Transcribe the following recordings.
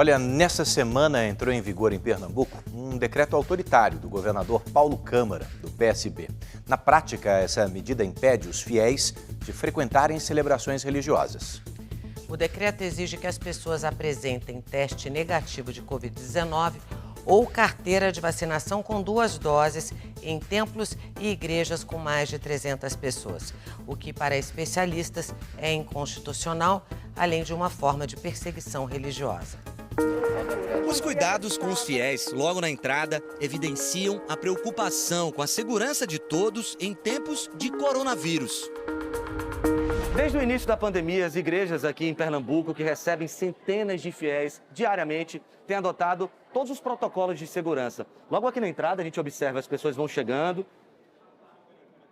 Olha, nessa semana entrou em vigor em Pernambuco um decreto autoritário do governador Paulo Câmara, do PSB. Na prática, essa medida impede os fiéis de frequentarem celebrações religiosas. O decreto exige que as pessoas apresentem teste negativo de Covid-19 ou carteira de vacinação com 2 doses em templos e igrejas com mais de 300 pessoas, o que para especialistas é inconstitucional, além de uma forma de perseguição religiosa. Os cuidados com os fiéis logo na entrada evidenciam a preocupação com a segurança de todos em tempos de coronavírus. Desde o início da pandemia, as igrejas aqui em Pernambuco, que recebem centenas de fiéis diariamente, têm adotado todos os protocolos de segurança. Logo aqui na entrada, a gente observa as pessoas vão chegando,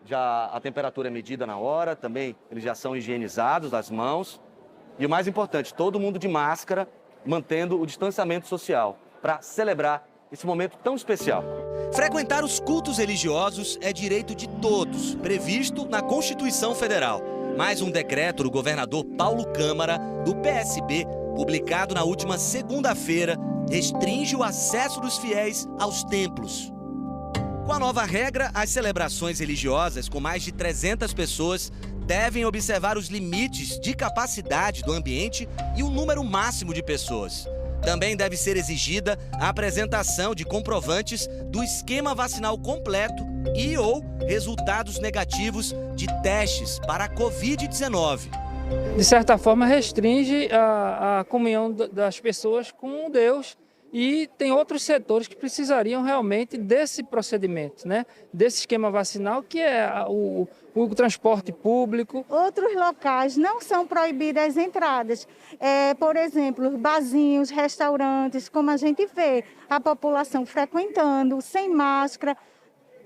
já a temperatura é medida na hora, também eles já são higienizados as mãos. E o mais importante, todo mundo de máscara, mantendo o distanciamento social, para celebrar esse momento tão especial. Frequentar os cultos religiosos é direito de todos, previsto na Constituição Federal. Mais um decreto do governador Paulo Câmara, do PSB, publicado na última segunda-feira, restringe o acesso dos fiéis aos templos. Com a nova regra, as celebrações religiosas com mais de 300 pessoas devem observar os limites de capacidade do ambiente e o número máximo de pessoas. Também deve ser exigida a apresentação de comprovantes do esquema vacinal completo e ou resultados negativos de testes para a Covid-19. De certa forma, restringe a comunhão das pessoas com Deus. E tem outros setores que precisariam realmente desse procedimento, né? Desse esquema vacinal, que é o transporte público. Outros locais não são proibidas as entradas. Por exemplo, barzinhos, restaurantes, como a gente vê, a população frequentando, sem máscara,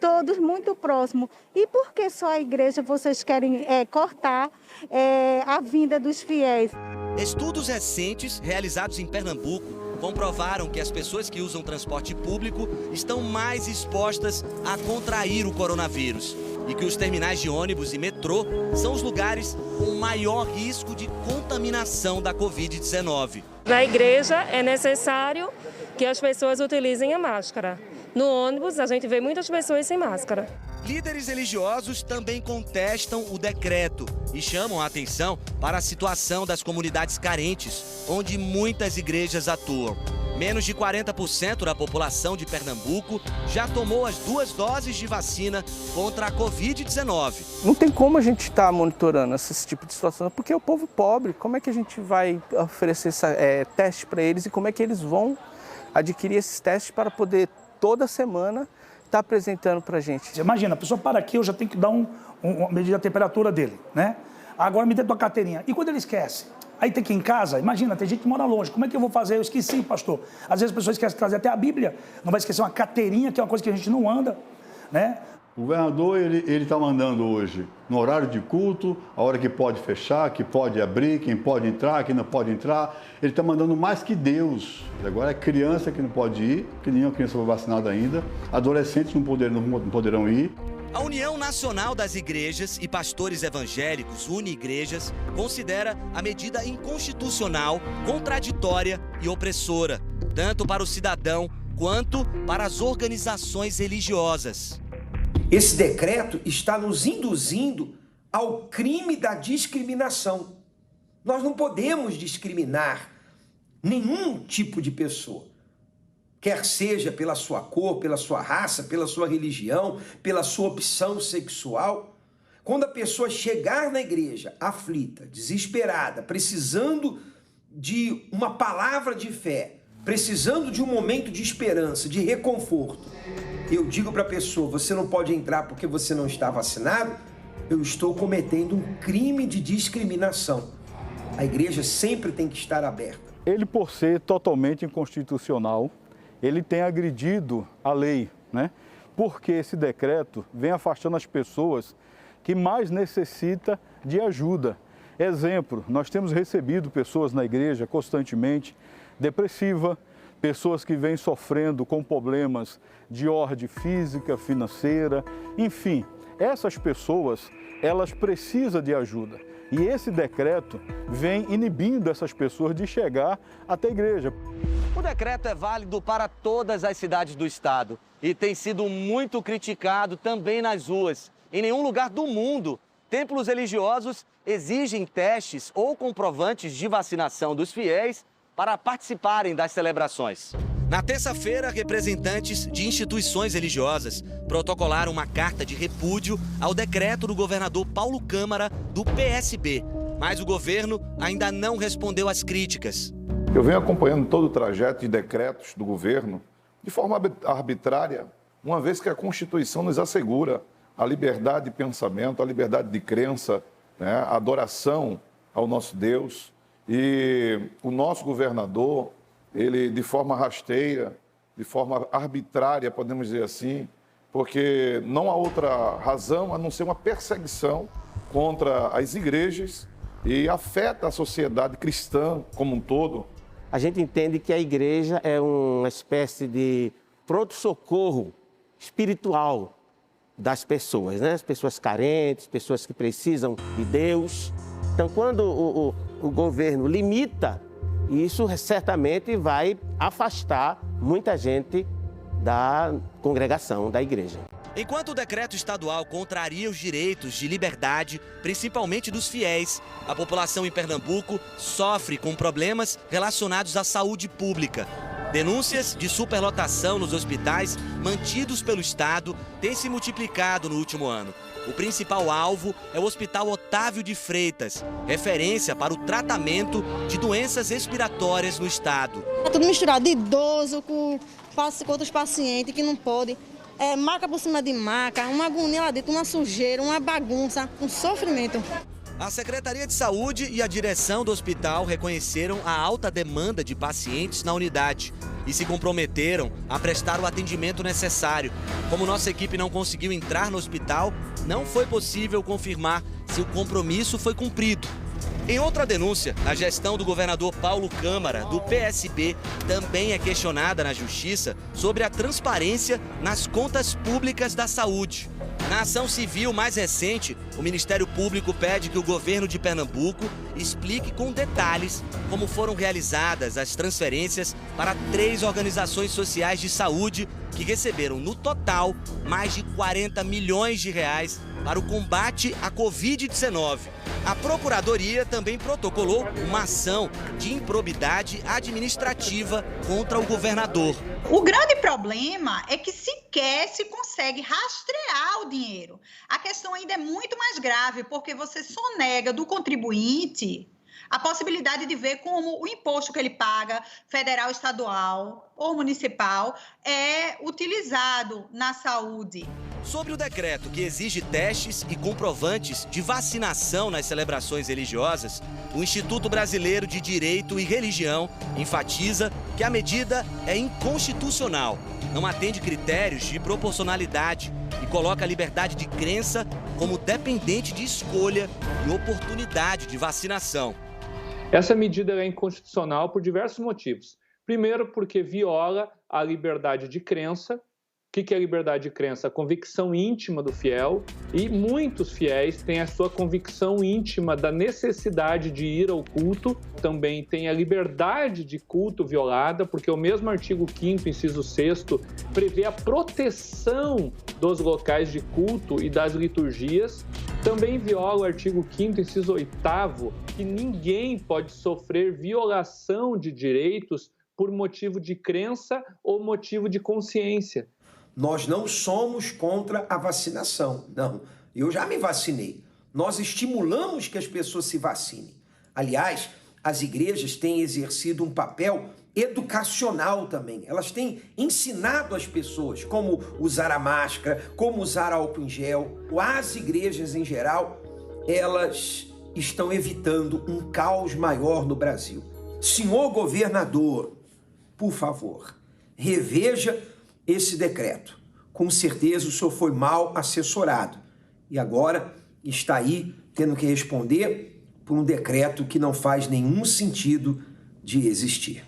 todos muito próximos. E por que só a igreja vocês querem cortar a vinda dos fiéis? Estudos recentes realizados em Pernambuco comprovaram que as pessoas que usam transporte público estão mais expostas a contrair o coronavírus e que os terminais de ônibus e metrô são os lugares com maior risco de contaminação da Covid-19. Na igreja é necessário que as pessoas utilizem a máscara. No ônibus a gente vê muitas pessoas sem máscara. Líderes religiosos também contestam o decreto e chamam a atenção para a situação das comunidades carentes, onde muitas igrejas atuam. Menos de 40% da população de Pernambuco já tomou as 2 doses de vacina contra a Covid-19. Não tem como a gente estar monitorando esse tipo de situação, porque é o povo pobre. Como é que a gente vai oferecer teste para eles e como é que eles vão adquirir esses testes para poder toda semana está apresentando para a gente? Imagina, a pessoa para aqui, eu já tenho que dar uma medida da temperatura dele, né? Agora me dê tua carteirinha. E quando ele esquece? Aí tem que ir em casa, imagina, tem gente que mora longe. Como é que eu vou fazer? Eu esqueci, pastor. Às vezes as pessoas esquecem de trazer até a Bíblia. Não vai esquecer uma carteirinha, que é uma coisa que a gente não anda, né? O governador, ele está mandando hoje, no horário de culto, a hora que pode fechar, que pode abrir, quem pode entrar, quem não pode entrar. Ele está mandando mais que Deus. Agora é criança que não pode ir, que nenhuma criança foi vacinada ainda. Adolescentes não poderão ir. A União Nacional das Igrejas e Pastores Evangélicos, Uni-Igrejas, considera a medida inconstitucional, contraditória e opressora, tanto para o cidadão quanto para as organizações religiosas. Esse decreto está nos induzindo ao crime da discriminação. Nós não podemos discriminar nenhum tipo de pessoa, quer seja pela sua cor, pela sua raça, pela sua religião, pela sua opção sexual. Quando a pessoa chegar na igreja aflita, desesperada, precisando de uma palavra de fé, precisando de um momento de esperança, de reconforto, eu digo para a pessoa, você não pode entrar porque você não está vacinado, eu estou cometendo um crime de discriminação. A igreja sempre tem que estar aberta. Ele, por ser totalmente inconstitucional, ele tem agredido a lei, né? Porque esse decreto vem afastando as pessoas que mais necessitam de ajuda. Exemplo, nós temos recebido pessoas na igreja constantemente depressiva, pessoas que vêm sofrendo com problemas de ordem física, financeira, enfim, essas pessoas, elas precisam de ajuda. E esse decreto vem inibindo essas pessoas de chegar até a igreja. O decreto é válido para todas as cidades do estado e tem sido muito criticado também nas ruas. Em nenhum lugar do mundo, templos religiosos exigem testes ou comprovantes de vacinação dos fiéis para participarem das celebrações. Na terça-feira, representantes de instituições religiosas protocolaram uma carta de repúdio ao decreto do governador Paulo Câmara, do PSB. Mas o governo ainda não respondeu às críticas. Eu venho acompanhando todo o trajeto de decretos do governo de forma arbitrária, uma vez que a Constituição nos assegura a liberdade de pensamento, a liberdade de crença, né, a adoração ao nosso Deus. E o nosso governador, ele de forma rasteira, de forma arbitrária, podemos dizer assim, porque não há outra razão a não ser uma perseguição contra as igrejas e afeta a sociedade cristã como um todo. A gente entende que a igreja é uma espécie de pronto-socorro espiritual das pessoas, né? As pessoas carentes, pessoas que precisam de Deus. Então, quando o governo limita, isso certamente vai afastar muita gente da congregação, da igreja. Enquanto o decreto estadual contraria os direitos de liberdade, principalmente dos fiéis, a população em Pernambuco sofre com problemas relacionados à saúde pública. Denúncias de superlotação nos hospitais mantidos pelo Estado têm se multiplicado no último ano. O principal alvo é o Hospital Otávio de Freitas, referência para o tratamento de doenças respiratórias no estado. É tudo misturado, de idoso com outros pacientes que não podem. Maca por cima de maca, uma agonia lá dentro, uma sujeira, uma bagunça, um sofrimento. A Secretaria de Saúde e a direção do hospital reconheceram a alta demanda de pacientes na unidade e se comprometeram a prestar o atendimento necessário. Como nossa equipe não conseguiu entrar no hospital, não foi possível confirmar se o compromisso foi cumprido. Em outra denúncia, a gestão do governador Paulo Câmara, do PSB, também é questionada na Justiça sobre a transparência nas contas públicas da saúde. Na ação civil mais recente, o Ministério Público pede que o governo de Pernambuco explique com detalhes como foram realizadas as transferências para 3 organizações sociais de saúde que receberam, no total, mais de 40 milhões de reais para o combate à Covid-19. A Procuradoria também protocolou uma ação de improbidade administrativa contra o governador. O grande problema é que sequer se consegue rastrear o dinheiro. A questão ainda é muito mais grave, porque você sonega do contribuinte a possibilidade de ver como o imposto que ele paga, federal, estadual ou municipal, é utilizado na saúde. Sobre o decreto que exige testes e comprovantes de vacinação nas celebrações religiosas, o Instituto Brasileiro de Direito e Religião enfatiza que a medida é inconstitucional, não atende critérios de proporcionalidade e coloca a liberdade de crença como dependente de escolha e oportunidade de vacinação. Essa medida é inconstitucional por diversos motivos. Primeiro, porque viola a liberdade de crença. O que é a liberdade de crença? A convicção íntima do fiel, e muitos fiéis têm a sua convicção íntima da necessidade de ir ao culto, também tem a liberdade de culto violada, porque o mesmo artigo 5º, inciso 6º, prevê a proteção dos locais de culto e das liturgias. Também viola o artigo 5º, inciso 8º, que ninguém pode sofrer violação de direitos por motivo de crença ou motivo de consciência. Nós não somos contra a vacinação, não. Eu já me vacinei. Nós estimulamos que as pessoas se vacinem. Aliás, as igrejas têm exercido um papel educacional também. Elas têm ensinado as pessoas como usar a máscara, como usar álcool em gel. As igrejas, em geral, elas estão evitando um caos maior no Brasil. Senhor governador, por favor, reveja esse decreto. Com certeza o senhor foi mal assessorado e agora está aí tendo que responder por um decreto que não faz nenhum sentido de existir.